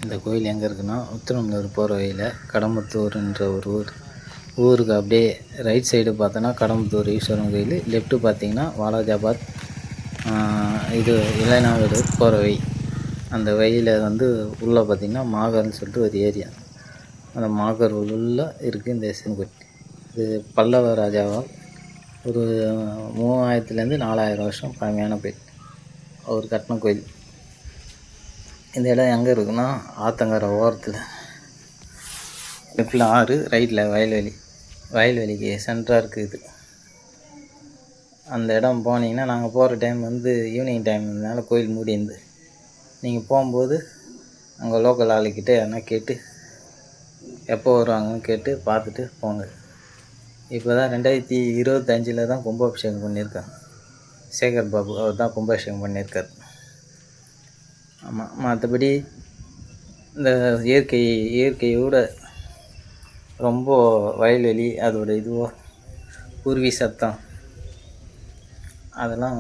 இந்த கோயில் எங்கே இருக்குன்னா உத்திரமலூர் போகிற வழியில் கடம்பத்தூர்ன்ற ஒரு ஊருக்கு அப்படியே ரைட் சைடு பார்த்தோன்னா கடம்பத்தூர் ஈஸ்வரன் கோயில், லெஃப்ட்டு பார்த்தீங்கன்னா வாலாஜாபாத் இது இளைநாவீடு போகிற வழி. அந்த வழியில் உள்ளே பார்த்திங்கன்னா மாகர்னு சொல்லிட்டு ஒரு ஏரியா. அந்த மாகர் உள்ள இருக்குது இந்த சிவன் கோயில். இது பல்லவ ராஜாவால் ஒரு 3000 4000 வருஷம் பழமையான கோயில். அவர் கட்டின கோயில். இந்த இடம் எங்கே இருக்குன்னா ஆத்தங்கரை ஓரத்தில், லெஃப்டில் ஆறு, ரைட்டில் வயல்வெளிக்கு சென்டராக இருக்குது. அந்த இடம் போனீங்கன்னா, நாங்கள் போகிற டைம் ஈவினிங் டைம்னால கோயில் மூடியிருந்து, நீங்கள் போகும்போது அங்கே லோக்கல் ஆளுக்கிட்ட யாருன்னா கேட்டு எப்போ வருவாங்கன்னு கேட்டு பார்த்துட்டு போங்க. இப்போ தான் 2025 தான் கும்பாபிஷேகம் பண்ணியிருக்காங்க. சேகர் பாபு அவர் தான் கும்பாபிஷேகம் பண்ணியிருக்கார். ஆமாம், மற்றபடி இந்த இயற்கையோட ரொம்ப வயல்வெளி, அதோட குருவி சத்தம், அதெல்லாம்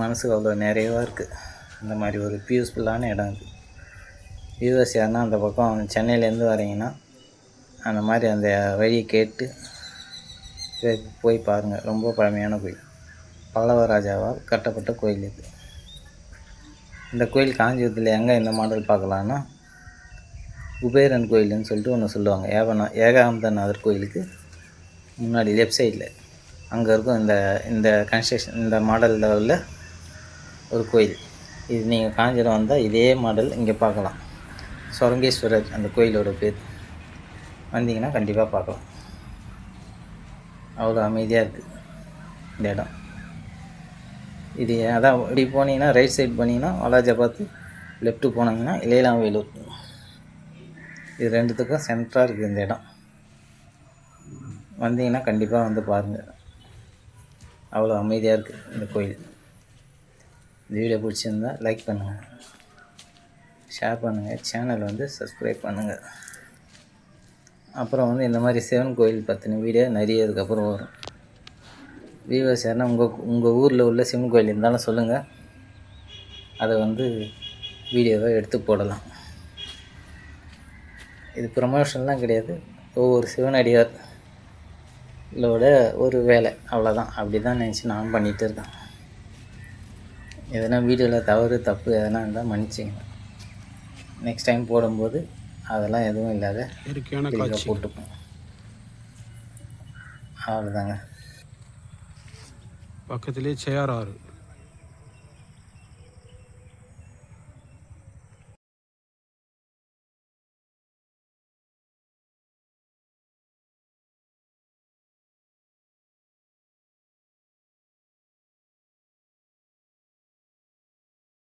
மனசுக்கு அவ்வளோ நிறைவாக இருக்குது. அந்த மாதிரி ஒரு பீஸ்ஃபுல்லான இடம் இருக்குது. வியூவர்ஸ் யாருன்னா அந்த பக்கம் சென்னையிலேருந்து வரீங்கன்னா அந்த மாதிரி அந்த வழியை கேட்டு போய் பாருங்கள். ரொம்ப பழமையான கோயில், பல்லவ ராஜாவால் கட்டப்பட்ட கோயில் இது. இந்த கோயில் காஞ்சிபுரத்தில் எங்கே இந்த மாடல் பார்க்கலான்னா, குபேரன் கோயில்னு சொல்லிட்டு ஒன்று சொல்லுவாங்க. ஏகாம்பரநாதர் கோயிலுக்கு முன்னாடி லெஃப்ட் சைடில் அங்கே இருக்கும் இந்த கன்ஸ்ட்ரக்ஷன், இந்த மாடலில் உள்ள ஒரு கோயில் இது. நீங்கள் காஞ்சிபுரம் வந்தால் இதே மாடல் இங்கே பார்க்கலாம். சொரங்கேஸ்வரர் அந்த கோயிலோட பேர். வந்தீங்கன்னா கண்டிப்பாக பார்க்கலாம். அவ்வளோ அமைதியாக இருக்குது இந்த இடம். இது அதான் இப்படி போனீங்கன்னா ரைட் சைடு போனீங்கன்னா வாலாஜாபாத், லெஃப்ட்டு போனீங்கன்னா இளையலாவேலூர். இது ரெண்டுத்துக்கும் சென்டராக இருக்குது இந்த இடம். வந்தீங்கன்னா கண்டிப்பாக பாருங்கள். அவ்வளோ அமைதியாக இருக்குது இந்த கோயில். இந்த வீடியோ பிடிச்சிருந்தால் லைக் பண்ணுங்கள், ஷேர் பண்ணுங்கள், சேனல் சப்ஸ்கிரைப் பண்ணுங்கள். அப்புறம் இந்த மாதிரி சிவன் கோயில் பற்றின வீடியோ நிறைய இதுக்கப்புறம் வரும். வியூவர்ஸ் யாருன்னா உங்கள் ஊரில் உள்ள சிவன் கோயில் இருந்தாலும் சொல்லுங்கள். அதை வீடியோவை எடுத்து போடலாம். இது ப்ரமோஷன்லாம் கிடையாது. ஒவ்வொரு சிவனடியார் இதோட ஒரு வேலை, அவ்வளோதான். அப்படி தான் நினச்சி நான் பண்ணிகிட்டு இருக்கேன். எதனா வீடியோவில் தப்பு எதனா இருந்தால் மன்னிச்சிங்க. நெக்ஸ்ட் டைம் போடும்போது அதெல்லாம் எதுவும் இல்லாத போட்டுப்போம். அவ்வளோதாங்க. பக்கத்துலேயே சேர் ஆறு.